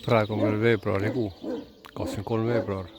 Praegu on veel veebruarikuu, 23 veebruar.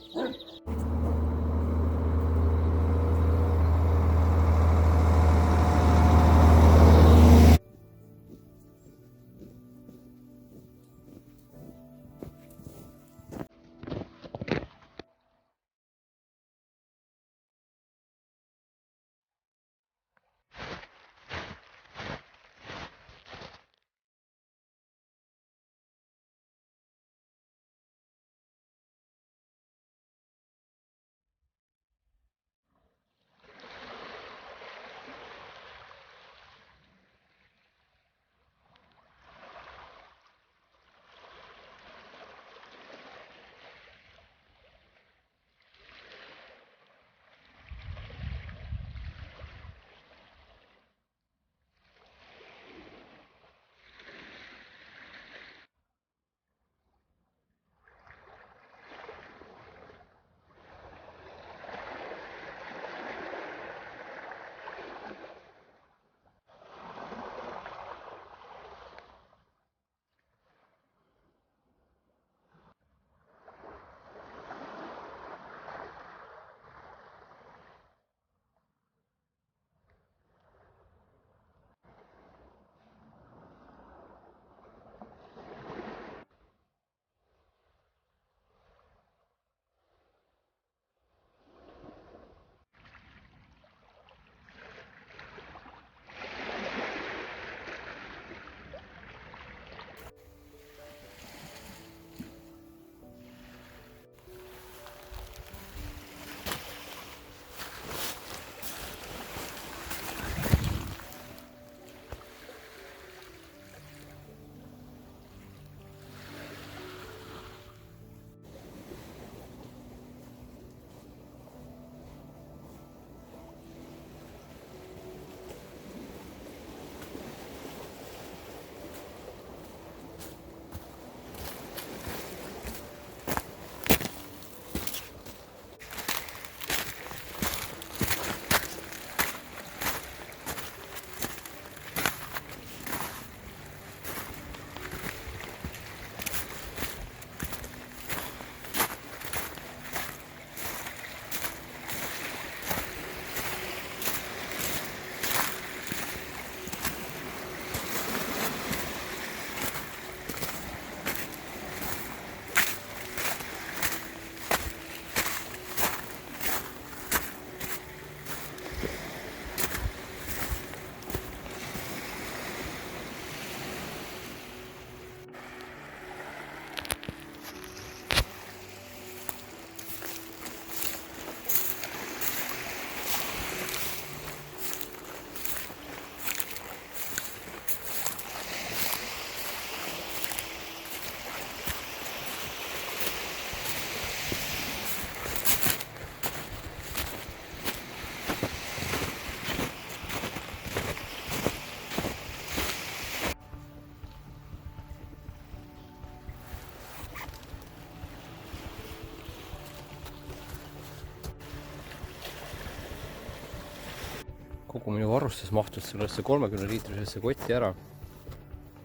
Kogu minu varustus mahtus sellesse 30-liitrisesse kotti ära.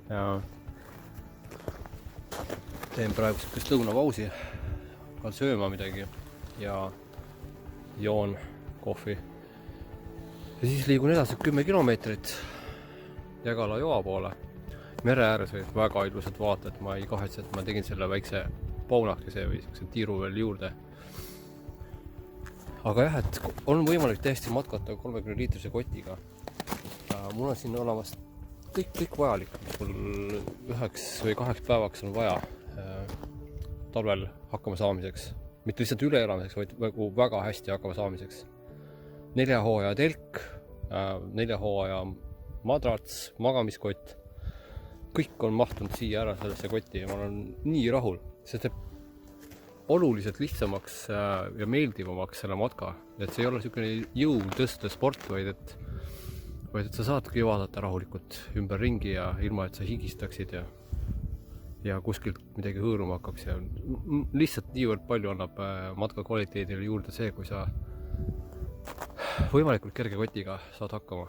Ja teen praegu sellist lõunapausi, hakkan sööma midagi ja joon kohvi. Ja siis liigun edasi 10 kilomeetrit Jägala joa poole. Mere ääres olid väga ilusad vaated, ma ei kahetse, et ma tegin selle väikse paunakese või tiiru veel juurde. Aga jah, et on võimalik täiesti matkata 30-liitrise kotiga. Mul on siin olemas kõik vajalik, mis mul 1 või 2 päevaks on vaja talvel hakkama saamiseks. Mitte lihtsalt üle elamiseks, vaid väga hästi hakkama saamiseks. 4 hooaja telk, 4 hooaja madrats, magamiskott. Kõik on mahtunud siia ära sellesse kotti ja ma olen nii rahul. See teeb oluliselt lihtsamaks ja meeldivamaks selle matka. Et see ei ole selline jõutõste sport, vaid et sa saadki vaadata rahulikult ümber ringi ja ilma, et sa higistaksid ja kuskilt midagi hõõruma hakkaks. Ja lihtsalt niivõrd palju annab matka kvaliteedile juurde see, kui sa võimalikult kerge kotiga saad hakkama.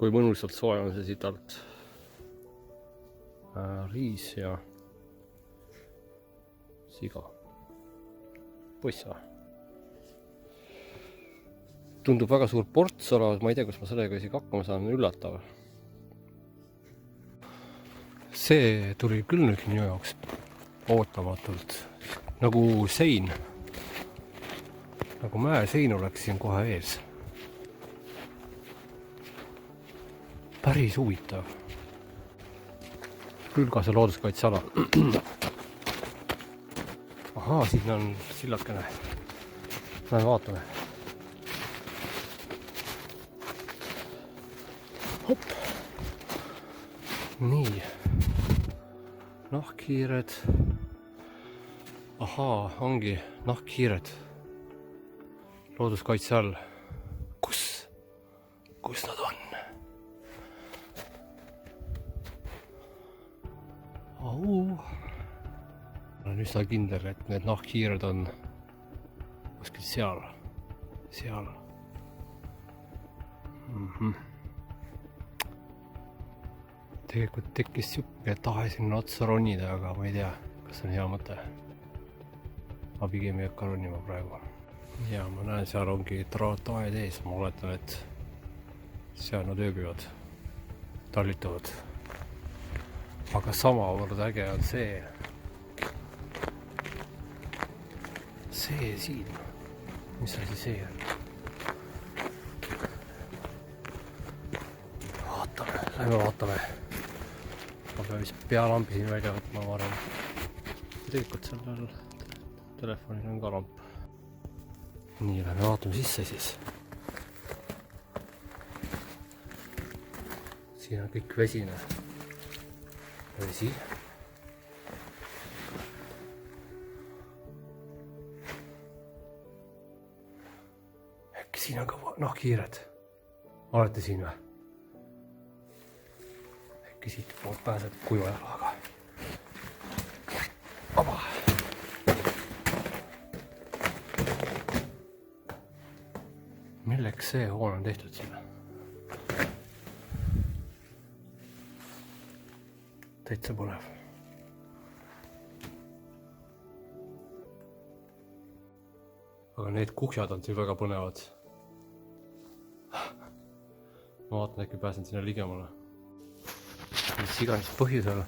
Kui mõnusalt soe on see siit alt. Riis ja siga. Pussa. Tundub väga suur ports olevat, ma ei tea, kus ma sellega isegi hakkama saan, üllatav. See tuli küll nüüd minu jaoks ootamatult. Nagu sein. Nagu mäesein oleks siin kohe ees. Päris huvitav. Küll ka see looduskaitseala. Ahaa, siin on sillakene. Lähme vaatame. Hopp. Nii. Nahkhiired. Ahaa, ongi nahkhiired. Looduskaitse all. Kus nad on? Olen üsna kindel, et need nahkhiired on kuskil seal. Tegelikult tekkis siuke tahe sinna otsa ronida, aga ma ei tea, kas on hea mõte. Ma pigem ei hakka ronima praegu. Ja ma näen, seal ongi traataed ees. Ma oletan, et seal nad ööbivad, tallituvad. Aga samavõrd äge on see siin. Mis asi see on? Lähme vaatame. Ma pean vist pealambi siin välja võtma, ma arvan. Tegelikult sellel telefonil on ka lamp. Nii, lähme vaatame sisse siis. Siin on kõik vesine. Vesi. Äkki siin on ka nahkhiired. Olete siin või? Äkki siit poolt pääsed kuiva jalaga. Oba! Milleks see hoone on tehtud sinna? Täitsa põnev. Aga need kuhjad on siin väga põnevad. Ma vaatan, äkki pääsen sinna ligemale. Mis iganes põhjusel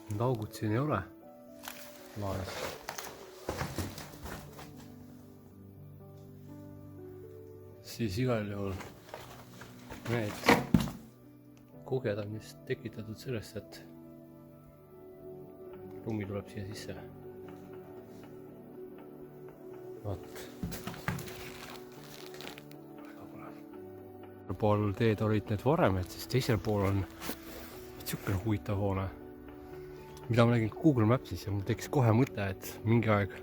need augud siin ei ole. Maanes. Siis igal juhul need kuhjad on just tekitatud sellest, et lumi tuleb siia sisse. Vaat. Pool teed olid need varem, et siis teisel pool on siukene huvitav hoone, mida ma nägin Google Mapsis ja mul tekkis kohe mõte, et mingi aeg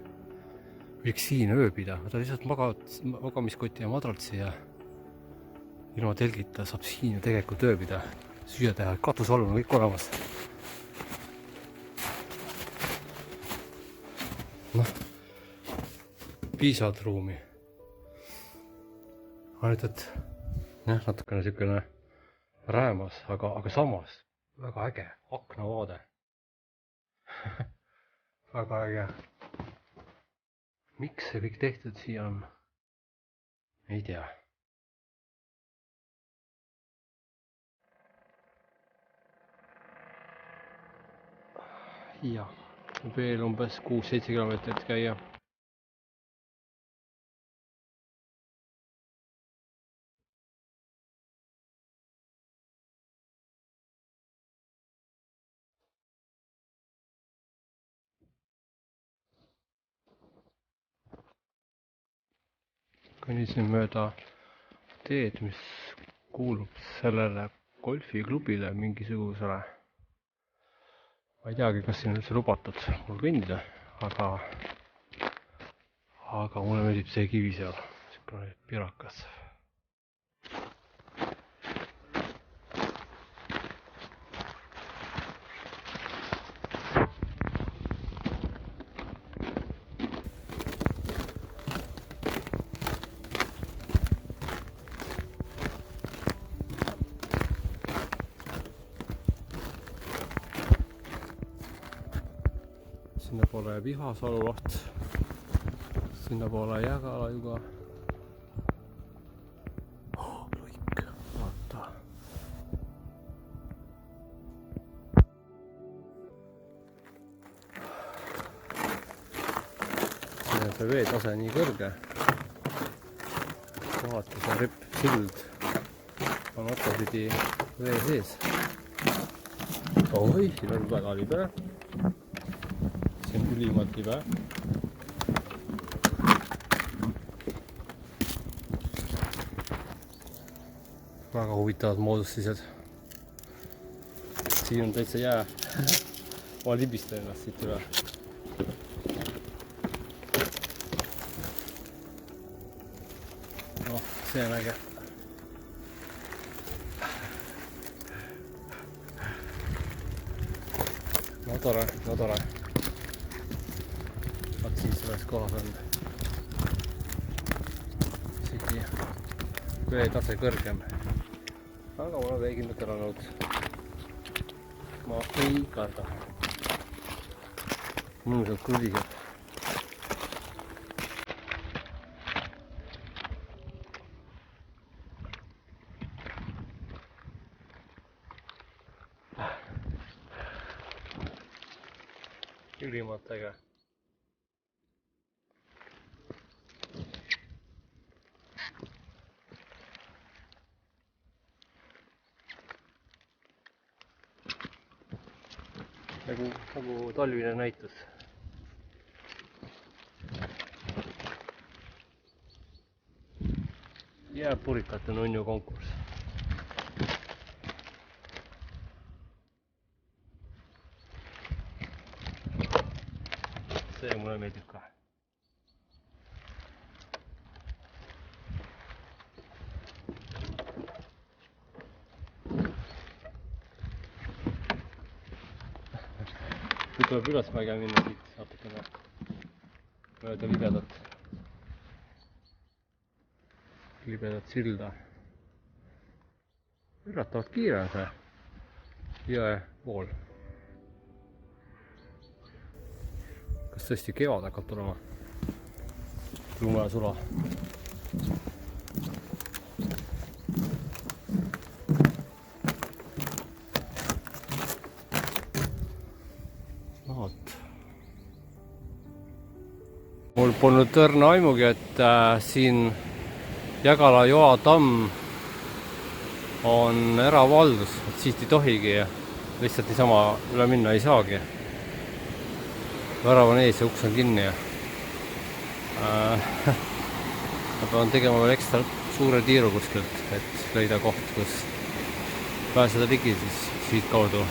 võiks siin ööbida. Ta lihtsalt magamiskoti ja madratsi ja ilma telgita saab siin tegelikult ööbida, süüa teha, katusalun on kõik olemas. Noh, piisavalt ruumi. Ainult, et natukene siukene räämas, aga samas väga äge aknavaade. Väga äge. Miks see kõik tehtud siia on? Ei tea. Ja, veel umbes 6-7 kilomeetrit käia. Kõnnisin mööda teed, mis kuulub sellele golfiklubile mingisugusele. Ma ei teagi, kas siin on üldse lubatud mul kõndida, aga mulle meeldib see kivi seal, siukene pirakas. sinna poole jääb Ihasalu laht, sinna poole Jägala juga. Luik, vaata. Siin on see veetase nii kõrge. Kohati see ripp sild on otsapidi vee sees. Oi, siin on väga libe. See on ülimalt libe. Väga huvitavad moodustised. Siin on täitsa jää. Ma libistan ennast siit üle. Noh, see on äge. No tore, no tore. Vaat siin selles kohas on isegi veetase kõrgem. Aga ma olen veekindlalt elanud. Ma ei karda. Mõnusalt kruliseb. Ülimalt äge. Nagu talvine näitus. Jääpurikate nunnu konkurss. See mulle meeldib ka. Nüüd tuleb ülesmäge minna siit natukene mööda libedat silda. Üllatavalt kiire on see jõe pool. Kas tõesti kevad hakkab tulema? Lume sula. Mul polnud õrna aimugi, et siin Jägala Joa tamm on eravaldus, et siit ei tohigi ja lihtsalt niisama üle minna ei saagi. Värav on ees ja uks on kinni ja ma pean tegema veel ekstra suure tiiru kuskilt, et leida koht, kus pääseda ligi siis siit kaudu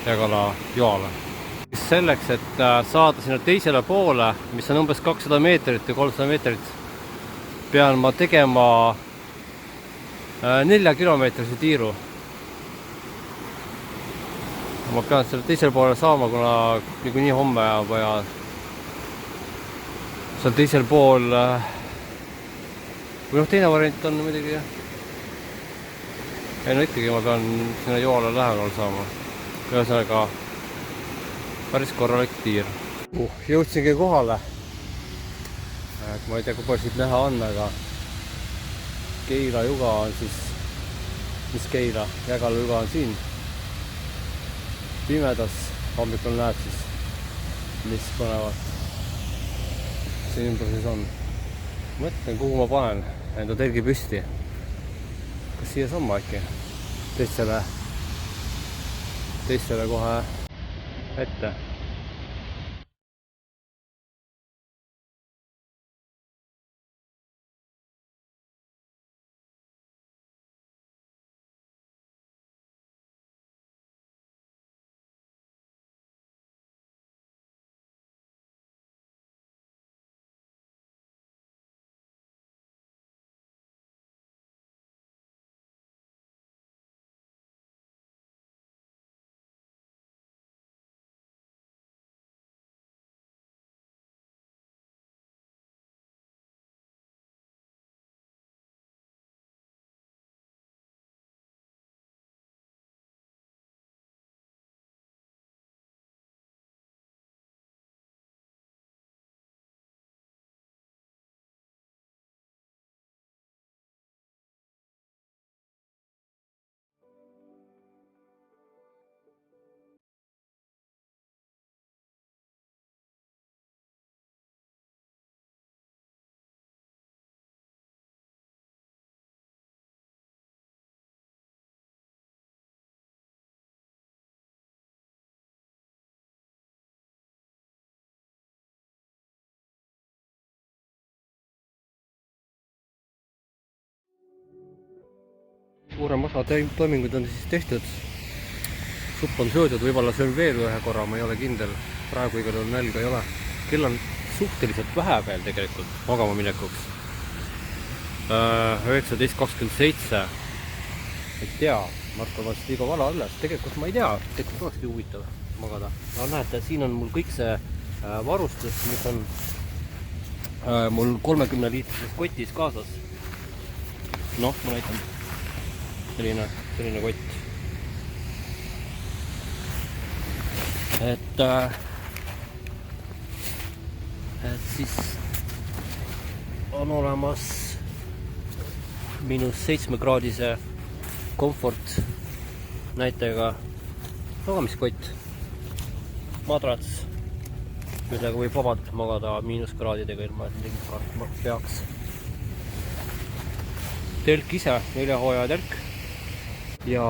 Jägala Joale. Selleks, et saada sinna teisele poole, mis on umbes 200 meetrit või 300 meetrit, pean ma tegema 4 kilomeetrise tiiru. Ma pean selle teisele poole saama, kuna niikuinii homme on vaja seal teisel pool või noh, teine variant on muidugi ei no ikkagi ma pean sinna Joale lähemal saama. Ühesõnaga päris korralik tiir. Jõudsingi kohale. Ma ei tea, kui palju siit näha on, aga Keila juga on siis, mis Keila, Jägala juga on siin. Pimedas hommikul näed siis, mis põnevat siin ümbruses on. Mõtlen, kuhu ma panen enda telgi püsti. Kas siia samma äkki? Teistele kohe ette. suurem osa toimingud on siis tehtud. Supp on söödud, võib-olla söön veel ühe korra, ma ei ole kindel. Praegu igal juhul nälga ei ole. Kell on suhteliselt vähe veel tegelikult magama minekuks. 19:27. ei tea, ma arvan vast liiga vana alles. Tegelikult ma ei tea, tegelikult olekski huvitav magada. No näete, siin on mul kõik see varustus, mis on mul 30 liitrises kotis kaasas. Noh, ma näitan. Selline kott. Et siis on olemas -7-kraadise komfort näitega magamiskott, madrats, millega võib vabalt magada miinuskraadidega ilma, et midagi kartma peaks. Telk ise, 4-hooaja telk. Ja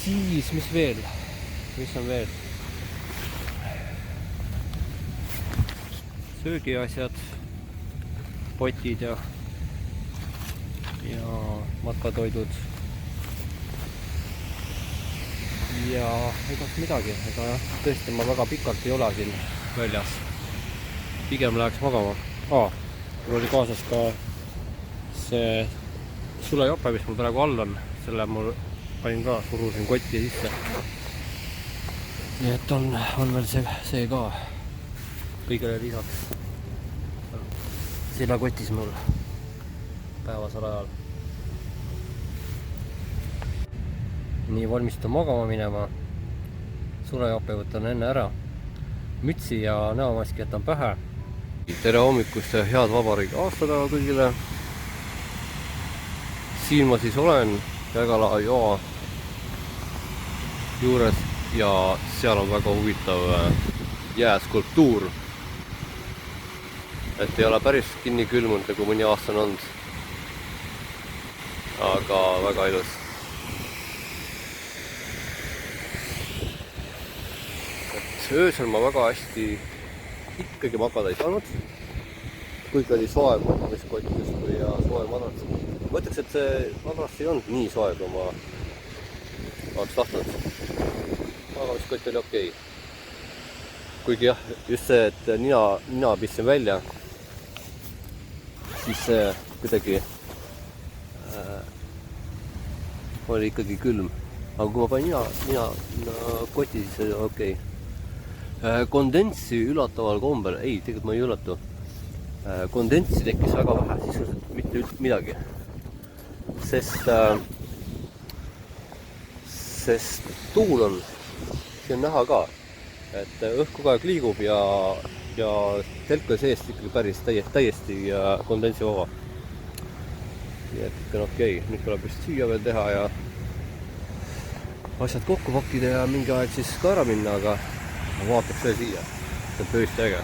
siis, mis on veel? Söögiasjad, potid ja matkatoidud. Ja egas midagi, ega jah, tõesti ma väga pikalt ei ole siin väljas. Pigem läheks magama. Mul oli kaasas ka see sulejope, mis mul praegu all on. Selle mul panin ka, surusin kotti sisse. Nii et on veel see ka kõigele lisaks. Silakotis mul päevasel ajal. Nii, valmistan magama minema. Sulejope võtan enne ära. Mütsi ja näomaski jätan pähe. Tere hommikust ja head vabariigi aastapäeva kõigile. Siin ma siis olen Jägala joa juures ja seal on väga huvitav jääskulptuur. Et ei ole päris kinni külmunud, nagu mõni aasta on olnud. Aga väga ilus. Et öösel ma väga hästi ikkagi magada ei saanud. Kuigi oli soe magamiskott justkui ja soe madrats. Ma ütleks, et see madrats ei olnud nii soe, kui ma oleks tahtnud. Magamiskott oli okei. Kuigi jah, just see, et nina pistsin välja, siis see kuidagi oli ikkagi külm. Aga kui ma panin nina koti, siis oli okei. Kondentsi üllataval kombel, ei, tegelikult ma ei üllatu. Kondentsi tekkis väga vähe, sisuliselt mitte midagi. Sest tuul on, siin on näha ka, et õhk kogu aeg liigub ja telka seest ikkagi päris täiesti kondentsivaba. Nii et ikka on okei. Nüüd tuleb vist süüa veel teha ja asjad kokku pakkida ja mingi aeg siis ka ära minna, aga vaataks veel siia. See on tõesti äge.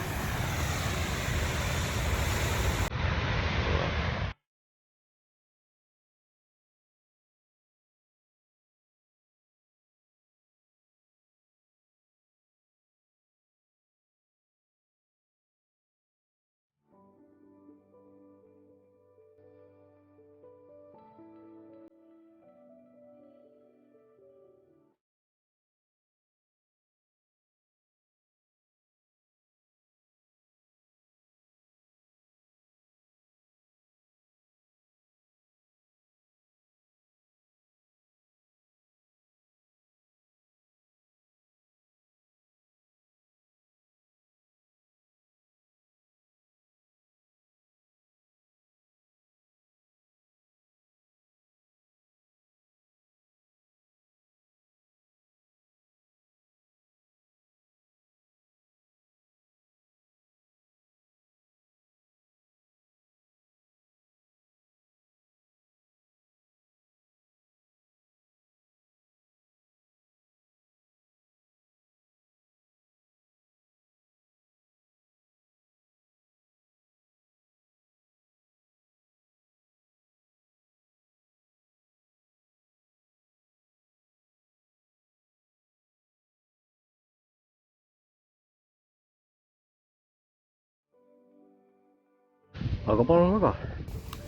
Aga palun väga.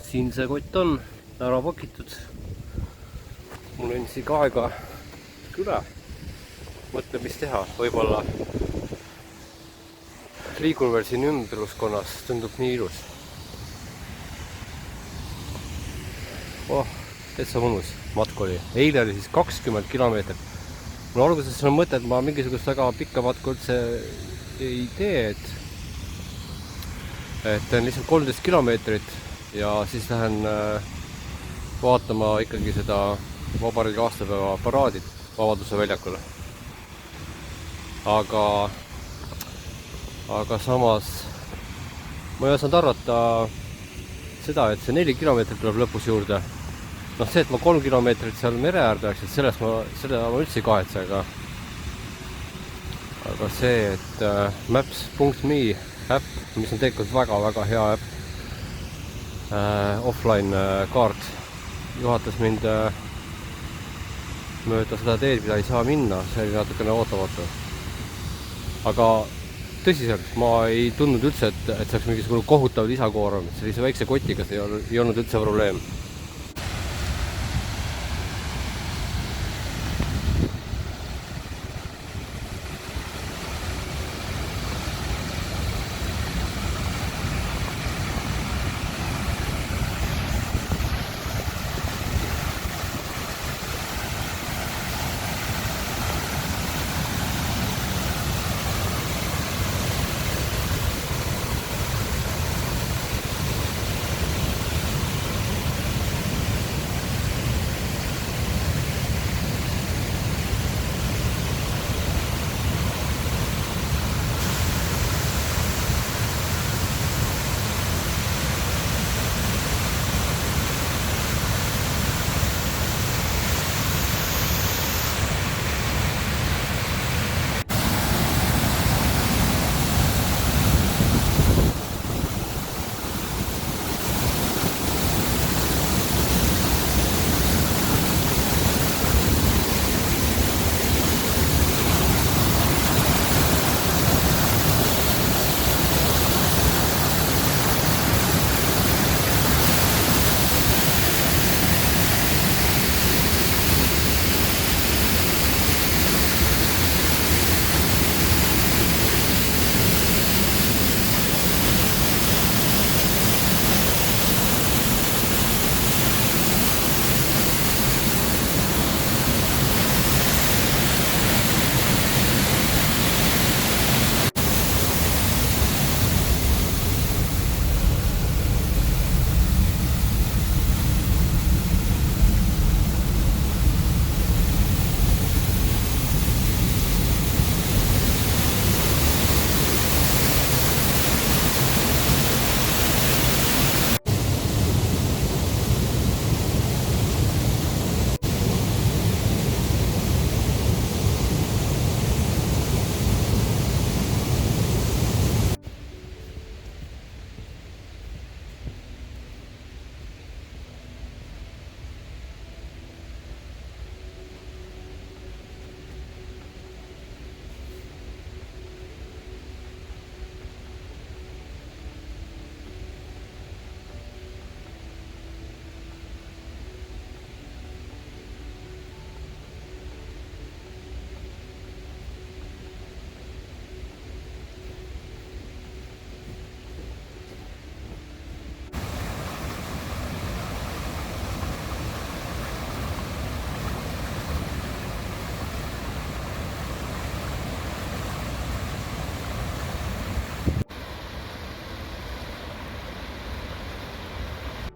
Siin see kott on. ära pakitud. Mul on isegi aega üle. Mõtle, mis teha. Võib-olla liigun veel siin ümbruskonnas. Tundub nii ilus. Täitsa mõnus matk oli. Eile oli siis 20 kilomeetrit. Mul alguses on mõte, et ma mingisugust väga pikka matku üldse ei tee, et teen lihtsalt 13 kilomeetrit ja siis lähen vaatama ikkagi seda vabariigi aastapäeva paraadit Vabaduse väljakule. Aga samas ma ei osanud arvata seda, et see 4 kilomeetrit tuleb lõpus juurde. Noh, see, et ma 3 kilomeetrit seal mere äärde läks, et seda ma üldse ei kahetse, aga see, et maps.me äpp, mis on tegelikult väga-väga hea äpp, offline kaart, juhatas mind mööda seda teed, mida ei saa minna, see oli natukene ootamatu. Aga tõsiselt, ma ei tundnud üldse, et see oleks mingisugune kohutav lisakoorem, et sellise väikse kotiga see ei olnud üldse probleem.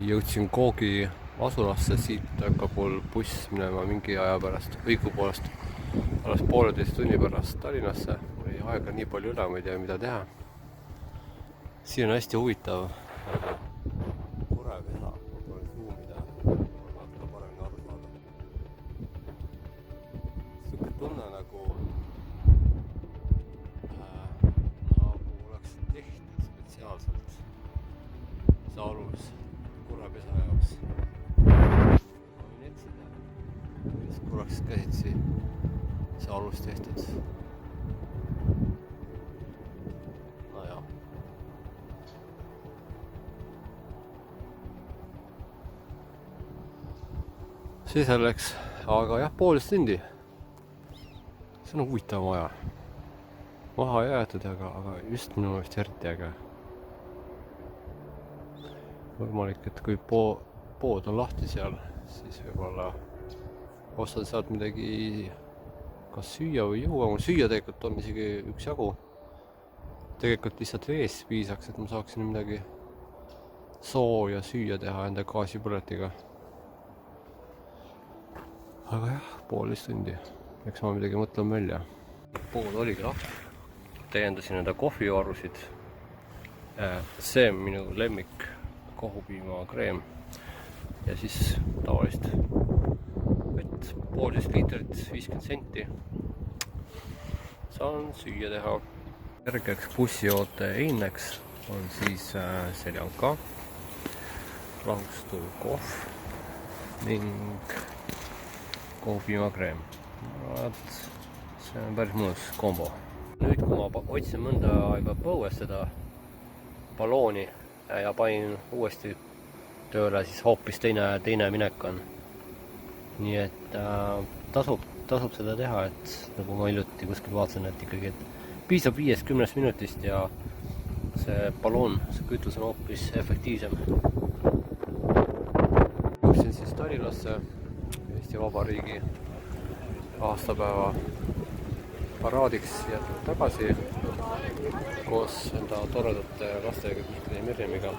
Jõudsin Koogi asulasse, siit hakkab mul buss minema mingi aja pärast, õigupoolest alles 1,5 tunni pärast Tallinnasse. Mul ei aega nii palju üle, ma ei tea, mida teha. Siin on hästi huvitav Kurepesa, ma pole zoomida, ma natuke paremini aru saada. Suke tunne nagu oleks tehtud spetsiaalselt see alus Kurepesa jaoks. Ma võin etsida, mis korraks käsitsi see alus tehtud. No jah. see selleks, aga jah, 1,5 tundi. See on huvitav maja. Maha jäetud, aga just minu meelest eriti äge. Võimalik, et kui pood on lahti seal, siis võib-olla ostad sealt midagi kas süüa või juua. Mul süüa tegelikult on isegi üksjagu. Tegelikult lihtsalt vees piisaks, et ma saaksin midagi sooja süüa teha enda gaasipõletiga. Aga jah, 1,5 tundi. Eks ma midagi mõtlen välja. Pood oligi lahti. Täiendasin enda kohvivarusid. See on minu lemmik kohupiimakreem. Ja siis tavalist vett 1,5 liitrit, 50 senti. Saan süüa teha. Järgeks bussijoote eineks on siis seljanka, lahustuv kohv ning kohupiimakreem. See on päris mõnus kombo. Nüüd kui ma otsin mõnda aega põues seda ballooni ja panin uuesti tööle, siis hoopis teine minek on. Nii et tasub seda teha, et nagu ma hiljuti kuskil vaatasin, et ikkagi piisab 5-10 minutist ja see balloon, see kütus on hoopis efektiivsem. Läksin siis Tallinnasse Eesti Vabariigi aastapäeva paraadiks jätnud tagasi koos enda toredate lastega Mihkli ja Mirjamiga.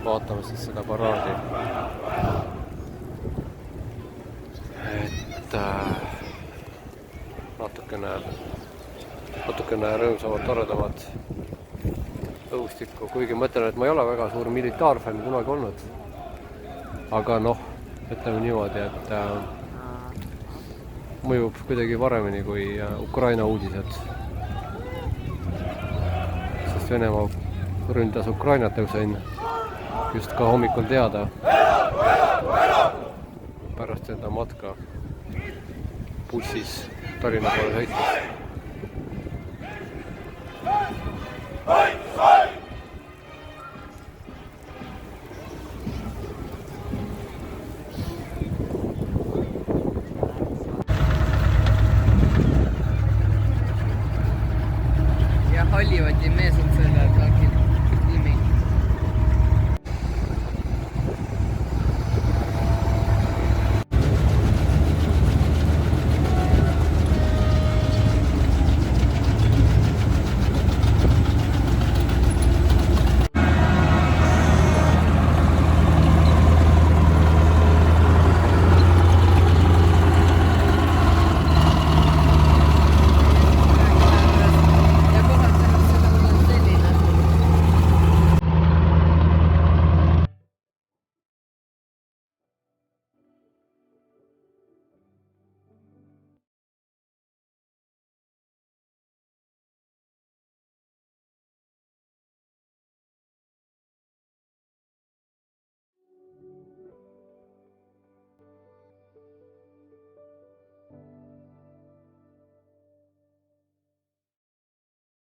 Vaatame siis seda paraadi. Et natukene rõõmsamad, toredamad õhustikku, kuigi ma ütlen, et ma ei ole väga suur militaarfänn kunagi olnud. Aga noh, ütleme niimoodi, et mõjub kuidagi paremini kui Ukraina uudised. Sest Venemaa ründas Ukrainat, sain just ka hommikul teada pärast enda matka bussis Tallinna poole sõites. Hollywoodi mees on selle takil.